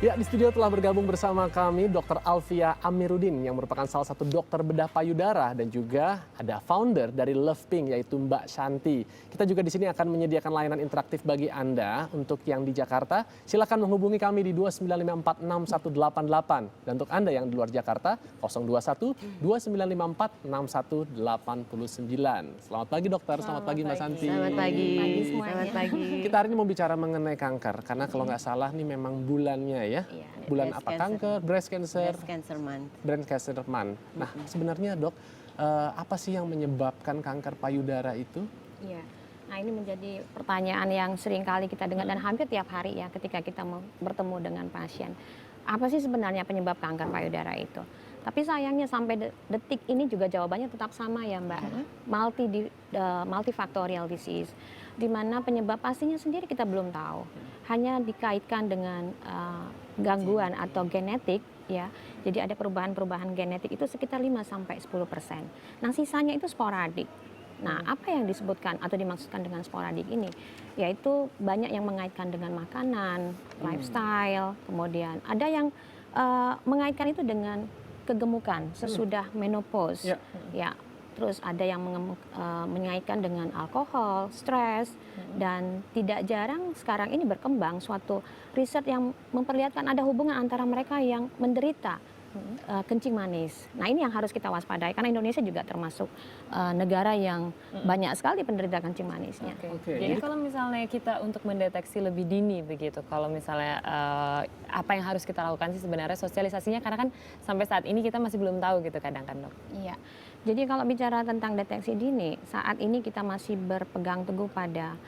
Ya, di studio telah bergabung bersama kami Dr. Alfia Amiruddin yang merupakan salah satu dokter bedah payudara dan juga ada founder dari Love Pink yaitu Mbak Shanti. Kita juga di sini akan menyediakan layanan interaktif bagi Anda untuk yang di Jakarta. Silakan menghubungi kami di 29546188 dan untuk Anda yang di luar Jakarta 021 2954 6189. Selamat pagi dokter, selamat pagi Mbak Shanti. Selamat pagi. Selamat pagi. Kita hari ini mau bicara mengenai kanker karena kalau nggak salah nih memang bulannya ya. Iya, Bulan breast apa? cancer. Kanker, breast cancer, Breast Cancer Month. breast cancer month. Nah, sebenarnya dok, apa sih yang menyebabkan kanker payudara itu? Iya. Nah, ini menjadi pertanyaan yang sering kali kita dengar dan hampir tiap hari ya ketika kita bertemu dengan pasien. Apa sih sebenarnya penyebab kanker payudara itu? Tapi sayangnya sampai detik ini juga jawabannya tetap sama ya Mbak. Multifactorial disease. Di mana penyebab pastinya sendiri kita belum tahu. Hanya dikaitkan dengan gangguan atau genetik ya. Jadi ada perubahan-perubahan genetik itu sekitar 5-10%. Nah, sisanya itu sporadik. Nah, apa yang disebutkan atau dimaksudkan dengan sporadik ini? Yaitu banyak yang mengaitkan dengan makanan, lifestyle, kemudian ada yang mengaitkan itu dengan kegemukan sesudah menopause. Ya, terus ada yang mengaitkan dengan alkohol, stres, dan tidak jarang sekarang ini berkembang suatu riset yang memperlihatkan ada hubungan antara mereka yang menderita kencing manis. Nah, ini yang harus kita waspadai karena Indonesia juga termasuk negara yang banyak sekali penderita kencing manisnya. Jadi kalau misalnya kita untuk mendeteksi lebih dini begitu, kalau misalnya apa yang harus kita lakukan sih sebenarnya sosialisasinya karena kan sampai saat ini kita masih belum tahu gitu kadang kan dok. Iya. Jadi kalau bicara tentang deteksi dini, saat ini kita masih berpegang teguh pada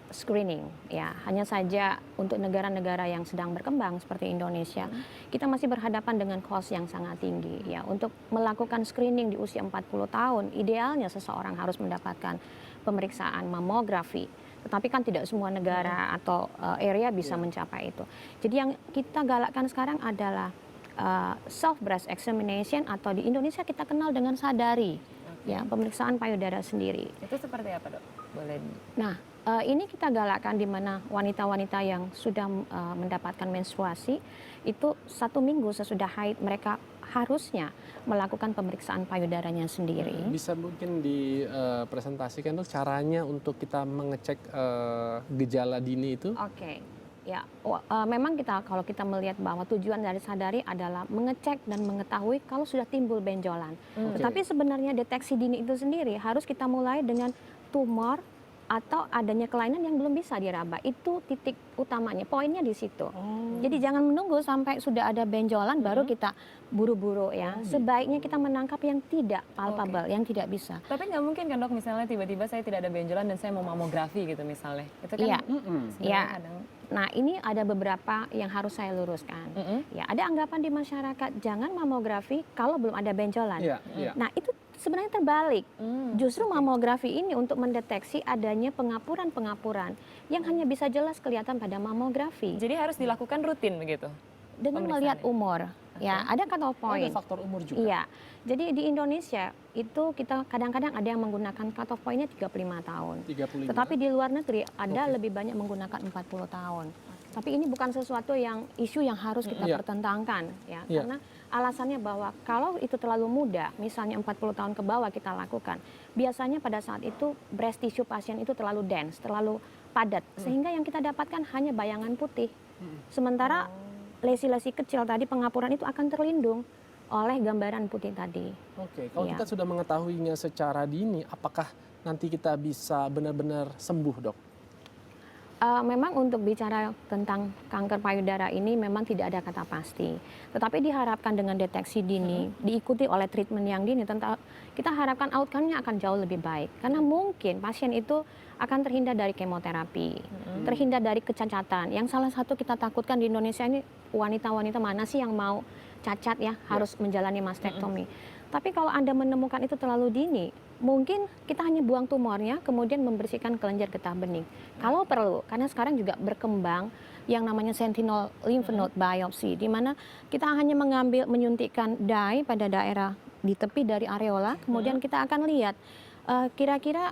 screening ya. Hanya saja untuk negara-negara yang sedang berkembang seperti Indonesia, kita masih berhadapan dengan cost yang sangat tinggi ya. Untuk melakukan screening di usia 40 tahun, idealnya seseorang harus mendapatkan pemeriksaan mamografi. Tetapi kan tidak semua negara atau area bisa mencapai itu. Jadi yang kita galakkan sekarang adalah self breast examination atau di Indonesia kita kenal dengan sadari ya, pemeriksaan payudara sendiri. Itu seperti apa dok? Boleh. Nah, ini kita galakkan di mana wanita-wanita yang sudah mendapatkan menstruasi itu 1 minggu sesudah haid mereka harusnya melakukan pemeriksaan payudaranya sendiri. Bisa mungkin dipresentasikan dok caranya untuk kita mengecek gejala dini itu? Oke. Ya, memang kalau kita melihat bahwa tujuan dari sadari adalah mengecek dan mengetahui kalau sudah timbul benjolan. Tetapi sebenarnya deteksi dini itu sendiri harus kita mulai dengan tumor atau adanya kelainan yang belum bisa diraba. Itu titik utamanya, poinnya di situ. Jadi jangan menunggu sampai sudah ada benjolan baru kita buru-buru ya. Sebaiknya kita menangkap yang tidak palpable, yang tidak bisa. Tapi nggak mungkin kan dok misalnya tiba-tiba saya tidak ada benjolan dan saya mau mamografi gitu misalnya. Itu kan Iya. Nah, ini ada beberapa yang harus saya luruskan. Ya, ada anggapan di masyarakat jangan mamografi kalau belum ada benjolan. Nah, itu sebenarnya terbalik. Justru mamografi ini untuk mendeteksi adanya pengapuran-pengapuran yang hanya bisa jelas kelihatan pada mamografi. Jadi harus dilakukan rutin begitu? Dengan melihat umur. Ya, ada cut-off point. Ada faktor umur juga? Iya. Jadi di Indonesia itu kita kadang-kadang ada yang menggunakan cut-off point-nya 35 tahun. 35. Tetapi di luar negeri ada lebih banyak menggunakan 40 tahun. Tapi ini bukan sesuatu yang isu yang harus kita pertentangkan ya. Karena alasannya bahwa kalau itu terlalu muda, misalnya 40 tahun ke bawah kita lakukan, biasanya pada saat itu breast tissue pasien itu terlalu dense, terlalu padat, sehingga yang kita dapatkan hanya bayangan putih. Sementara lesi-lesi kecil tadi pengapuran itu akan terlindung oleh gambaran putih tadi. Oke, kalau kita sudah mengetahuinya secara dini, apakah nanti kita bisa benar-benar sembuh dok? Memang untuk bicara tentang kanker payudara ini memang tidak ada kata pasti. Tetapi diharapkan dengan deteksi dini, diikuti oleh treatment yang dini, kita harapkan outcome-nya akan jauh lebih baik. Karena mungkin pasien itu akan terhindar dari kemoterapi, terhindar dari kecacatan. Yang salah satu kita takutkan di Indonesia ini wanita-wanita mana sih yang mau cacat ya, harus menjalani mastektomi. Tapi kalau Anda menemukan itu terlalu dini, mungkin kita hanya buang tumornya, kemudian membersihkan kelenjar getah bening. Kalau perlu, karena sekarang juga berkembang yang namanya sentinel lymph node biopsy, di mana kita hanya menyuntikkan dye pada daerah di tepi dari areola, kemudian kita akan lihat kira-kira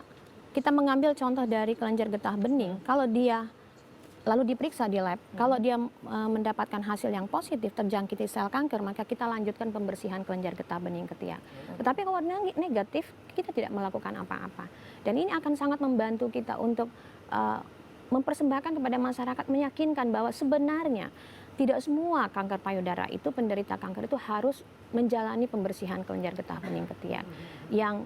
kita mengambil contoh dari kelenjar getah bening, kalau dia lalu diperiksa di lab. Kalau dia mendapatkan hasil yang positif terjangkiti sel kanker, maka kita lanjutkan pembersihan kelenjar getah bening ketiak. Tetapi kalau negatif, kita tidak melakukan apa-apa. Dan ini akan sangat membantu kita untuk mempersembahkan kepada masyarakat, meyakinkan bahwa sebenarnya tidak semua kanker payudara itu, penderita kanker itu harus menjalani pembersihan kelenjar getah bening ketiak. Yang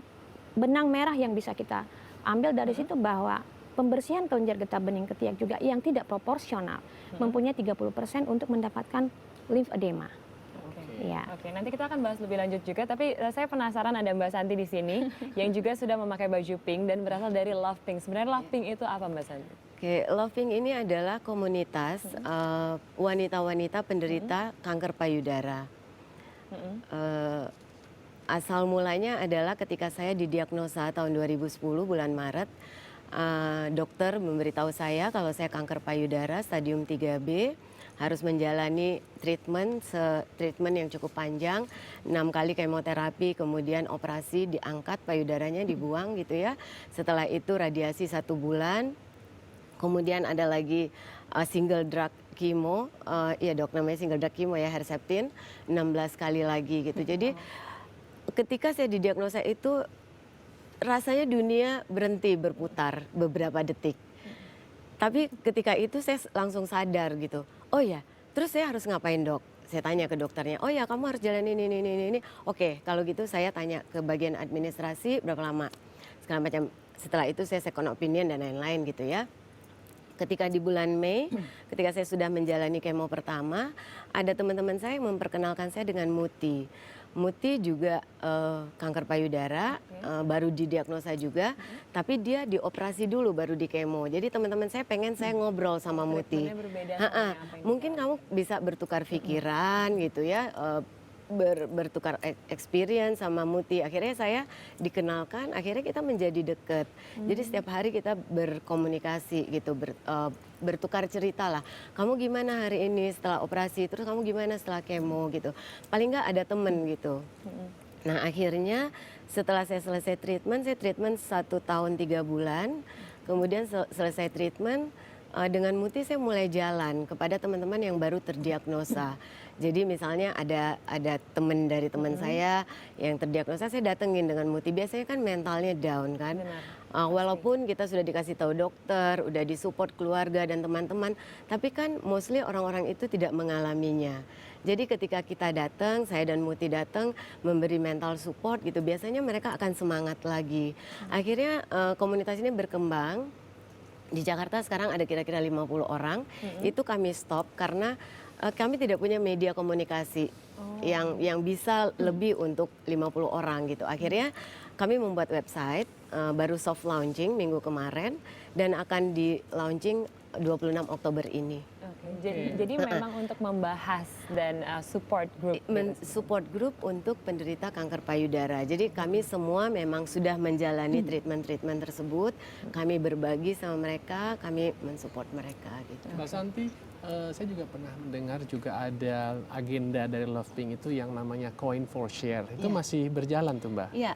benang merah yang bisa kita ambil dari situ bahwa pembersihan kelenjar getah bening ketiak juga yang tidak proporsional mempunyai 30% untuk mendapatkan lymphedema. Ya. Oke, nanti kita akan bahas lebih lanjut juga, tapi saya penasaran ada Mbak Santi di sini yang juga sudah memakai baju pink dan berasal dari Love Pink. Sebenarnya Love Pink itu apa, Mbak Santi? Oke, Love Pink ini adalah komunitas wanita-wanita penderita kanker payudara. Asal mulanya adalah ketika saya didiagnosa tahun 2010 bulan Maret, dokter memberitahu saya kalau saya kanker payudara stadium 3B, harus menjalani treatment yang cukup panjang, 6 kali kemoterapi, kemudian operasi, diangkat payudaranya, dibuang gitu ya. Setelah itu radiasi 1 bulan, kemudian ada lagi single drug chemo, ya dok namanya single drug chemo ya, Herceptin, 16 kali lagi gitu. Jadi ketika saya didiagnosa itu rasanya dunia berhenti berputar beberapa detik. Tapi ketika itu saya langsung sadar gitu, oh ya, terus saya harus ngapain dok? Saya tanya ke dokternya, oh ya kamu harus jalan ini. Oke, kalau gitu saya tanya ke bagian administrasi berapa lama, segala macam. Setelah itu saya second opinion dan lain-lain gitu ya. Ketika di bulan Mei, ketika saya sudah menjalani kemo pertama, ada teman-teman saya yang memperkenalkan saya dengan Muti. Muti juga kanker payudara, baru didiagnosa juga, tapi dia dioperasi dulu baru di kemo. Jadi teman-teman saya pengen saya ngobrol sama Muti. Mungkin kamu bisa bertukar pikiran gitu ya, bertukar experience sama Muti. Akhirnya saya dikenalkan, akhirnya kita menjadi deket. Jadi setiap hari kita berkomunikasi gitu, bertukar cerita lah. Kamu gimana hari ini setelah operasi, terus kamu gimana setelah kemo gitu. Paling nggak ada temen gitu. Nah akhirnya setelah saya selesai treatment, saya treatment 1 tahun 3 bulan. Kemudian selesai treatment, dengan Muti saya mulai jalan kepada teman-teman yang baru terdiagnosa. Jadi misalnya ada teman dari teman saya yang terdiagnosa, saya datengin dengan Muti. Biasanya kan mentalnya down kan. Walaupun kita sudah dikasih tahu dokter, udah disupport keluarga dan teman-teman, tapi kan mostly orang-orang itu tidak mengalaminya. Jadi ketika kita datang, saya dan Muti datang memberi mental support gitu, biasanya mereka akan semangat lagi. Akhirnya komunitas ini berkembang. Di Jakarta sekarang ada kira-kira 50 orang, itu kami stop karena kami tidak punya media komunikasi yang bisa lebih untuk 50 orang gitu. Akhirnya kami membuat website, baru soft launching minggu kemarin dan akan di launching 26 Oktober ini. Jadi memang untuk membahas dan support group. Support group untuk penderita kanker payudara. Jadi kami semua memang sudah menjalani treatment tersebut. Kami berbagi sama mereka, kami mensupport mereka gitu. Mbak Santi, saya juga pernah mendengar juga ada agenda dari Love Pink itu yang namanya Coin for Share. Itu masih berjalan tuh Mbak? Iya,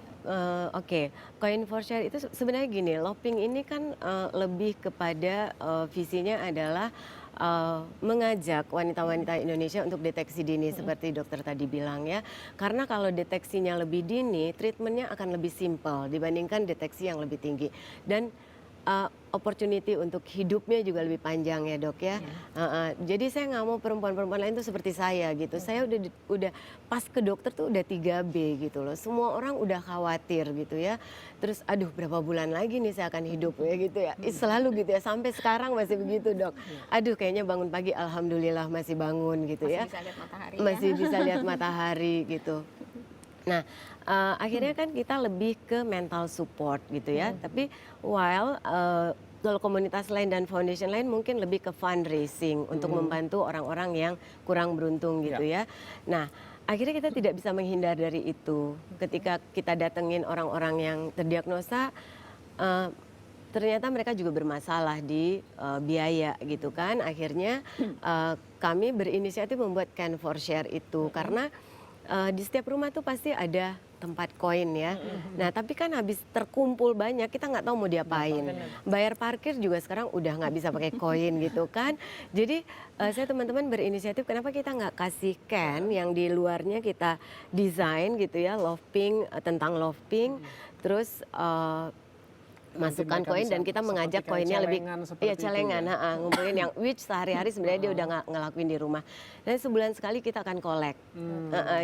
oke. Coin for Share itu sebenarnya gini, Love Pink ini kan lebih kepada visinya adalah mengajak wanita-wanita Indonesia untuk deteksi dini seperti dokter tadi bilang ya. Karena kalau deteksinya lebih dini, treatmentnya akan lebih simpel dibandingkan deteksi yang lebih tinggi. Dan opportunity untuk hidupnya juga lebih panjang ya dok ya. Jadi saya nggak mau perempuan-perempuan lain tuh seperti saya gitu. Saya udah pas ke dokter tuh udah 3B gitu loh. Semua orang udah khawatir gitu ya. Terus aduh berapa bulan lagi nih saya akan hidup ya gitu ya. Selalu gitu ya, sampai sekarang masih begitu dok. Aduh kayaknya bangun pagi alhamdulillah masih bangun gitu ya. Masih bisa lihat matahari. Masih bisa lihat matahari gitu. Nah, akhirnya kan kita lebih ke mental support gitu ya. Tapi while kalau komunitas lain dan foundation lain mungkin lebih ke fundraising untuk membantu orang-orang yang kurang beruntung gitu ya. Nah, akhirnya kita tidak bisa menghindar dari itu. Ketika kita datengin orang-orang yang terdiagnosa, ternyata mereka juga bermasalah di biaya gitu kan. Akhirnya kami berinisiatif membuat Can for Share itu karena di setiap rumah tuh pasti ada tempat koin ya. Nah tapi kan habis terkumpul banyak kita nggak tahu mau diapain. Bayar parkir juga sekarang udah nggak bisa pakai koin gitu kan. Jadi saya teman-teman berinisiatif kenapa kita nggak kasih can yang di luarnya kita desain gitu ya, love pink, tentang love pink, terus masukkan mereka koin bisa dan kita mengajak seperti kayak koinnya lebih celengan seperti iya itu celengan, ya? ngumpulin yang which sehari-hari sebenarnya dia udah ngelakuin di rumah. Dan sebulan sekali kita akan collect.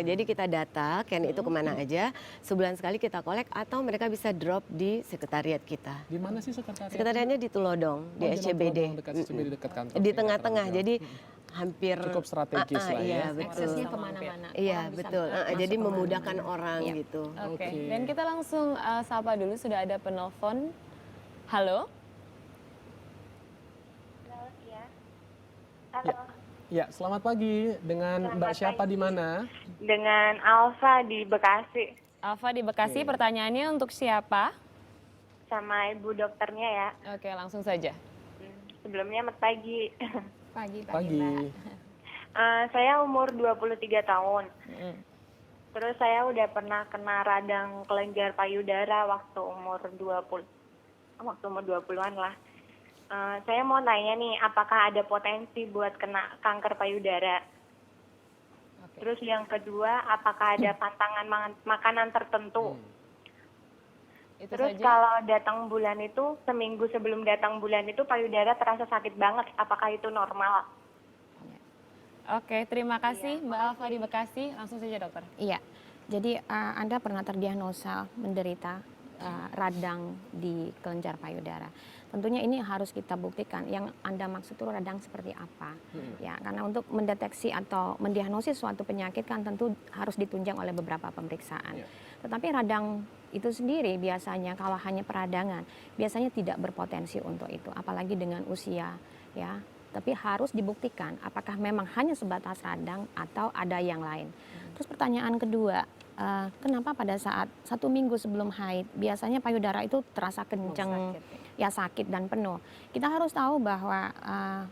Jadi kita data can itu kemana aja, sebulan sekali kita collect atau mereka bisa drop di sekretariat kita. Di mana sih sekretariat? Sekretariatnya di Tulodong, di Jalan SCBD. Tulodong, dekat SCBD, dekat kantor. Di sih, tengah-tengah, Terang jadi hampir Cukup strategis lah iya, ya. betul. Aksesnya kemana-mana. Iya Orang bisa betul. masuk Jadi kemana-mana. memudahkan orang Iya. gitu. Oke, Oke. dan kita langsung sapa dulu, sudah ada penelpon. Halo? Halo, Ya, selamat pagi. Dengan Mbak siapa di mana? dengan Alfa di Bekasi Alfa di Bekasi, pertanyaannya untuk siapa? sama ibu dokternya ya. Oke, langsung saja. Sebelumnya selamat pagi. Pagi. Pagi. Saya umur 23 tahun. Mm. Terus saya udah pernah kena radang kelenjar payudara waktu umur 20-an lah. Saya mau tanya nih, apakah ada potensi buat kena kanker payudara? Oke. Terus yang kedua, apakah ada pantangan makanan tertentu? Itu Terus saja. kalau datang bulan itu, seminggu sebelum datang bulan itu payudara terasa sakit banget. Apakah itu normal? Oke, terima kasih Mbak Alfa di Bekasi. Langsung saja dokter. Iya, jadi Anda pernah terdiagnosa menderita radang di kelenjar payudara. Tentunya ini harus kita buktikan. Yang Anda maksud itu radang seperti apa? Ya, karena untuk mendeteksi atau mendiagnosis suatu penyakit kan tentu harus ditunjang oleh beberapa pemeriksaan. Iya. Tetapi radang itu sendiri biasanya kalau hanya peradangan, biasanya tidak berpotensi untuk itu, apalagi dengan usia, ya. Tapi harus dibuktikan apakah memang hanya sebatas radang atau ada yang lain. Terus pertanyaan kedua, kenapa pada saat 1 minggu sebelum haid biasanya payudara itu terasa kenceng, ya sakit dan penuh. Kita harus tahu bahwa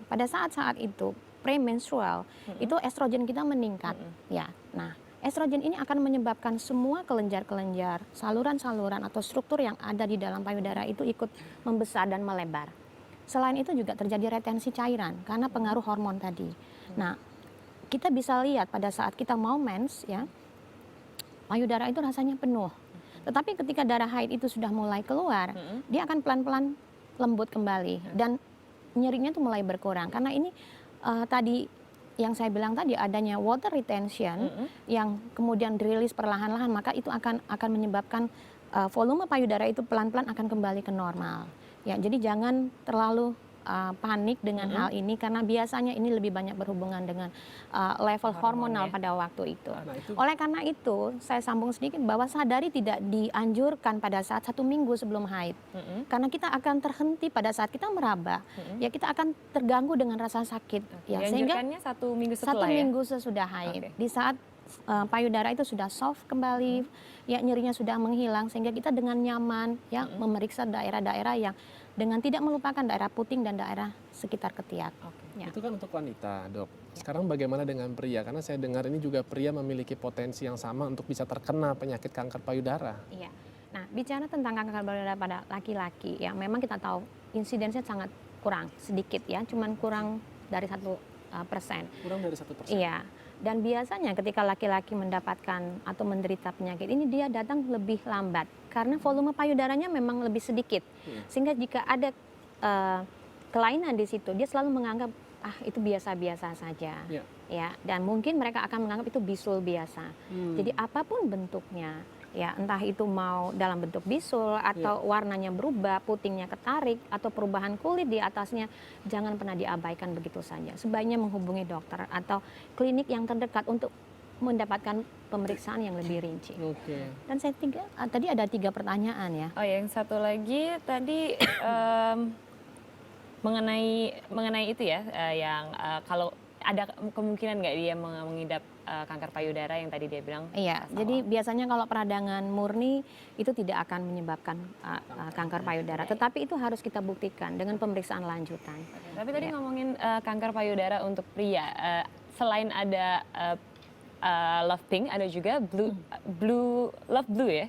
pada saat-saat itu premenstrual itu estrogen kita meningkat, ya. Nah, estrogen ini akan menyebabkan semua kelenjar-kelenjar, saluran-saluran atau struktur yang ada di dalam payudara itu ikut membesar dan melebar. Selain itu juga terjadi retensi cairan karena pengaruh hormon tadi. Nah, kita bisa lihat pada saat kita mau mens, ya, payudara itu rasanya penuh. Tetapi ketika darah haid itu sudah mulai keluar, dia akan pelan-pelan lembut kembali dan nyerinya itu mulai berkurang. Karena ini tadi yang saya bilang tadi adanya water retention yang kemudian dirilis perlahan-lahan, maka itu akan menyebabkan volume payudara itu pelan-pelan akan kembali ke normal. Ya, jadi jangan terlalu panik dengan hal ini karena biasanya ini lebih banyak berhubungan dengan level hormonal pada waktu itu. Nah, itu Oleh karena itu, saya sambung sedikit bahwa sadari tidak dianjurkan pada saat 1 minggu sebelum haid. Karena kita akan terhenti pada saat kita meraba. Ya, kita akan terganggu dengan rasa sakit. Ya, sehingga Dianjurkannya 1 minggu 1 setelah ya? minggu sesudah haid. Oke. Di saat payudara itu sudah soft kembali, ya nyerinya sudah menghilang sehingga kita dengan nyaman ya memeriksa daerah-daerah yang dengan tidak melupakan daerah puting dan daerah sekitar ketiak. Ya. itu kan untuk wanita, Dok. Sekarang bagaimana dengan pria? Karena saya dengar ini juga pria memiliki potensi yang sama untuk bisa terkena penyakit kanker payudara. Iya. Nah, bicara tentang kanker payudara pada laki-laki, ya memang kita tahu insidensinya sangat kurang, sedikit ya, cuman kurang dari 1%. Kurang dari 1%. Iya. Dan biasanya ketika laki-laki mendapatkan atau menderita penyakit ini dia datang lebih lambat karena volume payudaranya memang lebih sedikit. Sehingga jika ada kelainan di situ dia selalu menganggap itu biasa-biasa saja. Ya. Ya, dan mungkin mereka akan menganggap itu bisul biasa. Jadi apapun bentuknya, ya entah itu mau dalam bentuk bisul atau warnanya berubah, putingnya ketarik atau perubahan kulit di atasnya, jangan pernah diabaikan begitu saja. Sebaiknya menghubungi dokter atau klinik yang terdekat untuk mendapatkan pemeriksaan yang lebih rinci. Oke. Dan saya tadi ada 3 pertanyaan ya. Oh, yang satu lagi tadi mengenai itu ya, yang kalau ada kemungkinan nggak dia mengidap kanker payudara yang tadi dia bilang? Iya, jadi biasanya kalau peradangan murni itu tidak akan menyebabkan kanker payudara, tetapi itu harus kita buktikan dengan pemeriksaan lanjutan. Tapi tadi ngomongin kanker payudara untuk pria, selain ada Love Pink, ada juga Love Blue ya?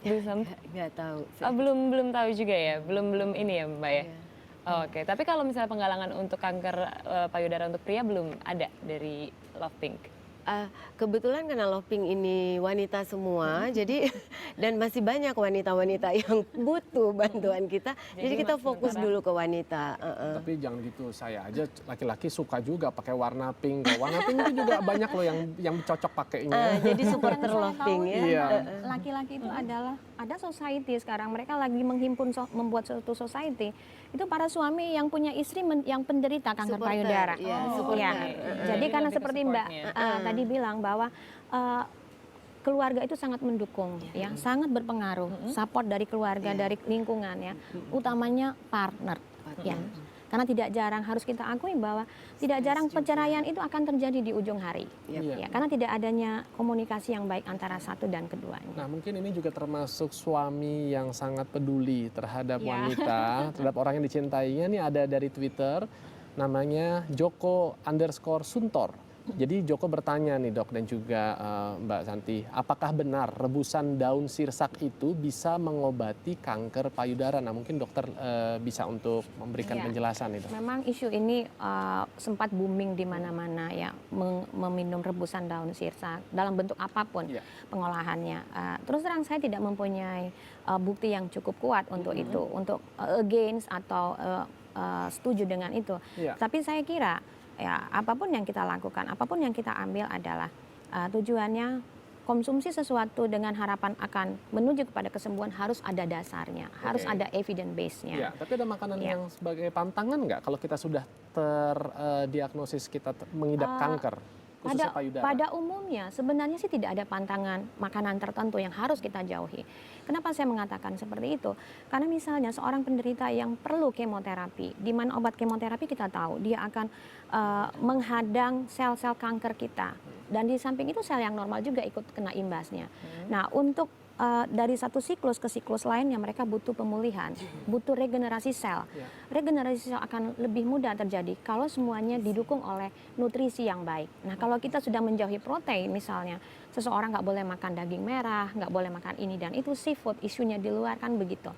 Blue something? Nggak tahu. Oh, belum tahu juga ya, belum ini ya Mbak ya. Iya. Oh, oke, tapi kalau misalnya penggalangan untuk kanker payudara untuk pria belum ada dari Love Pink. Kebetulan karena Loving ini wanita semua, jadi dan masih banyak wanita-wanita yang butuh bantuan kita, jadi kita fokus dulu ke wanita. Tapi jangan gitu, saya aja laki-laki suka juga pakai warna pink. Warna pink itu juga banyak loh yang cocok pakainya. Jadi supporter Yang saya Loving tahu ya. Iya. Laki-laki itu adalah ada society sekarang, mereka lagi menghimpun membuat suatu society. Itu para suami yang punya istri yang penderita kanker Supporter, payudara. iya, Ya. supporter. Jadi karena lebih ke seperti Mbak supportnya. tadi bilang bahwa keluarga itu sangat mendukung, ya, sangat berpengaruh, support dari keluarga, dari lingkungan, ya, utamanya partner, ya. Karena tidak jarang harus kita akui bahwa tidak jarang perceraian itu akan terjadi di ujung hari, Iya. ya, karena tidak adanya komunikasi yang baik antara satu dan keduanya. Nah, mungkin ini juga termasuk suami yang sangat peduli terhadap Ya. wanita, terhadap orang yang dicintainya. Ini ada dari Twitter, namanya Joko_Suntor. Jadi Joko bertanya nih Dok dan juga Mbak Santi, apakah benar rebusan daun sirsak itu bisa mengobati kanker payudara? Nah, mungkin dokter bisa untuk memberikan Iya. penjelasan itu. Memang isu ini sempat booming di mana-mana, ya, meminum rebusan daun sirsak dalam bentuk apapun Iya. pengolahannya. Terus terang saya tidak mempunyai bukti yang cukup kuat untuk itu, untuk against atau setuju dengan itu. Iya. Tapi saya kira ya apapun yang kita lakukan, apapun yang kita ambil adalah tujuannya konsumsi sesuatu dengan harapan akan menuju kepada kesembuhan harus ada dasarnya, harus ada evidence base-nya. Ya, tapi ada makanan Iya. yang sebagai pantangan nggak kalau kita sudah terdiagnosis kita mengidap kanker, khususnya payudara? Pada umumnya sebenarnya sih tidak ada pantangan makanan tertentu yang harus kita jauhi. Kenapa saya mengatakan seperti itu? Karena misalnya seorang penderita yang perlu kemoterapi, di mana obat kemoterapi kita tahu dia akan menghadang sel-sel kanker kita. Dan di samping itu sel yang normal juga ikut kena imbasnya. Nah, untuk dari satu siklus ke siklus lainnya mereka butuh pemulihan, butuh regenerasi sel. Regenerasi sel akan lebih mudah terjadi kalau semuanya didukung oleh nutrisi yang baik. Nah, kalau kita sudah menjauhi protein misalnya, seseorang nggak boleh makan daging merah, nggak boleh makan ini dan itu, seafood, isunya di luar kan begitu.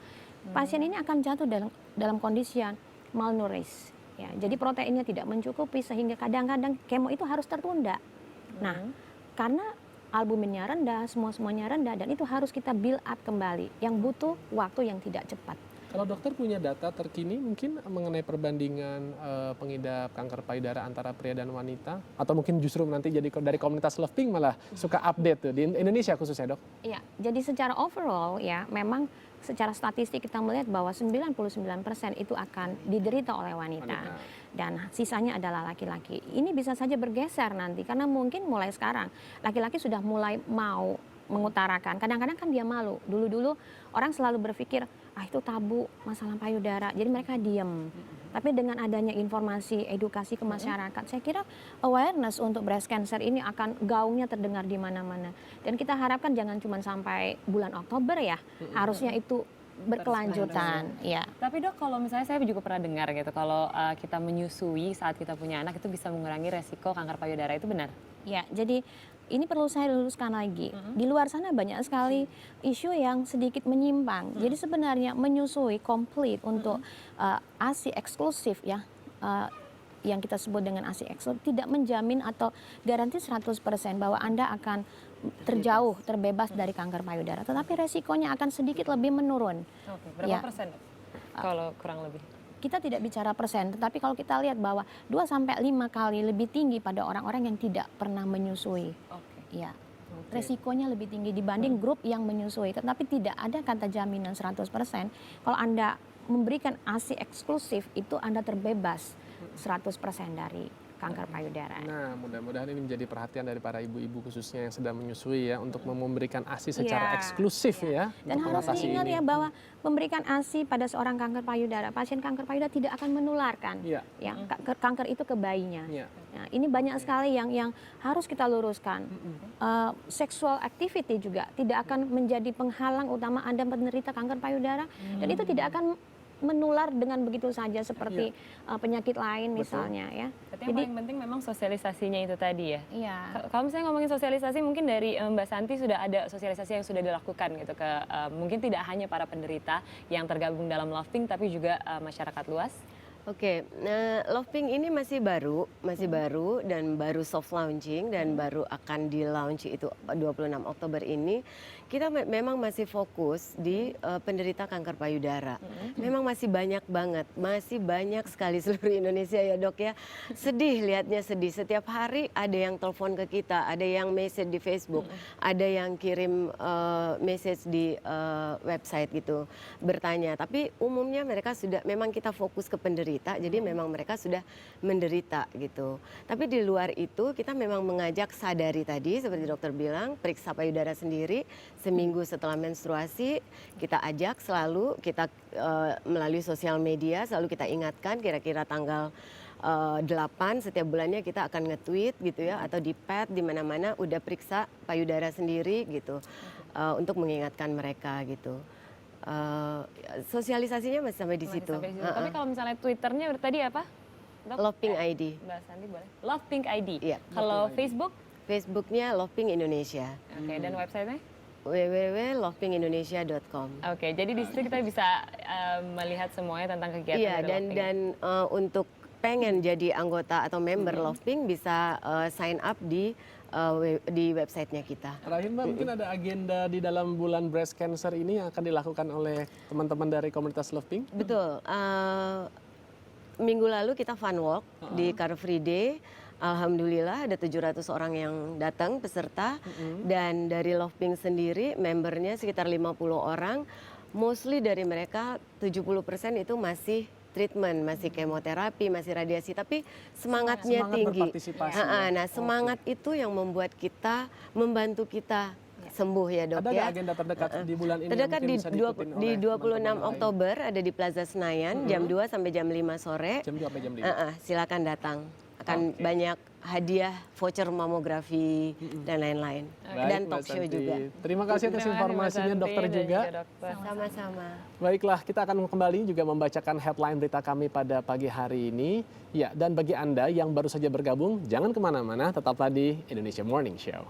Pasien ini akan jatuh dalam kondisi yang malnourished. Ya, jadi proteinnya tidak mencukupi sehingga kadang-kadang kemo itu harus tertunda. Nah, karena albuminnya rendah, semuanya rendah, dan itu harus kita build up kembali, yang butuh waktu yang tidak cepat. Kalau dokter punya data terkini mungkin mengenai perbandingan pengidap kanker payudara antara pria dan wanita, atau mungkin justru nanti jadi dari komunitas Love Pink malah suka update tuh di Indonesia khususnya, Dok? Iya, jadi secara overall ya memang secara statistik kita melihat bahwa 99% itu akan diderita oleh wanita. Dan sisanya adalah laki-laki. Ini bisa saja bergeser nanti karena mungkin mulai sekarang laki-laki sudah mulai mau mengutarakan. Kadang-kadang kan dia malu. Dulu-dulu orang selalu berpikir, itu tabu masalah payudara. Jadi mereka diam. Tapi dengan adanya informasi, edukasi ke masyarakat, saya kira awareness untuk breast cancer ini akan gaungnya terdengar di mana-mana. Dan kita harapkan jangan cuma sampai bulan Oktober ya. Harusnya itu berkelanjutan. Ya. Tapi Dok, kalau misalnya saya juga pernah dengar gitu, kalau kita menyusui saat kita punya anak itu bisa mengurangi resiko kanker payudara, itu benar? Ya, jadi ini perlu saya luruskan lagi. Di luar sana banyak sekali isu yang sedikit menyimpang. Jadi sebenarnya menyusui komplit untuk ASI eksklusif ya, yang kita sebut dengan ASI eksklusif tidak menjamin atau garansi 100% bahwa Anda akan terjauh, terbebas dari kanker payudara. Tetapi resikonya akan sedikit lebih menurun. Oke, berapa persen Dok? Kalau kurang lebih? Kita tidak bicara persen, tetapi kalau kita lihat bahwa 2-5 kali lebih tinggi pada orang-orang yang tidak pernah menyusui. Ya, resikonya lebih tinggi dibanding grup yang menyusui. Tetapi tidak ada kata jaminan 100%. Kalau Anda memberikan ASI eksklusif, itu Anda terbebas 100% dari kanker payudara. Nah, mudah-mudahan ini menjadi perhatian dari para ibu-ibu khususnya yang sedang menyusui ya, untuk memberikan ASI secara eksklusif ya. Dan untuk harus mengatasi diingat ini. ya bahwa memberikan ASI pada seorang kanker payudara, pasien kanker payudara tidak akan menularkan Iya. ya kanker itu ke bayinya. Iya. Nah, ini banyak sekali yang harus kita luruskan. Sexual activity juga tidak akan menjadi penghalang utama Anda menderita kanker payudara, dan itu tidak akan menular dengan begitu saja seperti penyakit lain misalnya ya. Berarti yang paling penting memang sosialisasinya itu tadi ya. Iya. Kalau misalnya ngomongin sosialisasi, mungkin dari Mbak Santi sudah ada sosialisasi yang sudah dilakukan gitu ke mungkin tidak hanya para penderita yang tergabung dalam Lovepink, tapi juga masyarakat luas. Oke, nah Lovepink ini masih baru dan baru soft launching dan baru akan di launch itu 26 Oktober ini. Kita memang masih fokus di penderita kanker payudara. Memang masih banyak banget, masih banyak sekali seluruh Indonesia ya dok ya. Sedih lihatnya sedih. Setiap hari ada yang telepon ke kita, ada yang message di Facebook, ada yang kirim message di website gitu bertanya. Tapi umumnya mereka sudah, memang kita fokus ke penderita, jadi memang mereka sudah menderita gitu. Tapi di luar itu kita memang mengajak sadari tadi seperti dokter bilang, periksa payudara sendiri seminggu setelah menstruasi. Kita ajak selalu, kita melalui sosial media selalu kita ingatkan kira-kira tanggal 8 setiap bulannya kita akan nge-tweet gitu ya, atau di pad di mana-mana udah periksa payudara sendiri gitu, untuk mengingatkan mereka gitu. Sosialisasinya masih sampai di situ. Tapi kalau misalnya Twitternya tadi apa? Lovepink ID. Mbak Santi boleh. Lovepink ID. Iya. Kalau Facebook? Facebooknya Lovepink Indonesia. Oke, dan websitenya? www.lovepinkindonesia.com. Oke, jadi di situ kita bisa melihat semuanya tentang kegiatan Iya, dari Lovepink. dan untuk pengen jadi anggota atau member Lovepink bisa sign up di websitenya kita. Terakhir Mbak, mungkin ada agenda di dalam bulan breast cancer ini yang akan dilakukan oleh teman-teman dari komunitas Lovepink? Betul. Minggu lalu kita fun walk di Car Free Day. Alhamdulillah ada 700 orang yang datang peserta, dan dari Lovepink sendiri membernya sekitar 50 orang. Mostly dari mereka 70% itu masih treatment, masih kemoterapi, masih radiasi, tapi semangatnya tinggi. Berpartisipasi. Nah, semangat itu yang membuat kita, membantu kita sembuh ya dok Ada ya. nggak agenda terdekat di bulan ini? Terdekat yang mungkin bisa diikutin di oleh 26 teman-teman lain? Oktober ada di Plaza Senayan jam 2 sampai jam 5 sore. Jam 2 sampai jam 5. Silakan datang. Akan banyak hadiah, voucher mamografi dan lain-lain. Baik, Dan Mbak talk show Santi. juga. Terima kasih atas informasinya dokter juga. Sama-sama. Baiklah, kita akan kembali juga membacakan headline berita kami pada pagi hari ini. Ya, dan bagi Anda yang baru saja bergabung, jangan kemana-mana, tetaplah di Indonesia Morning Show.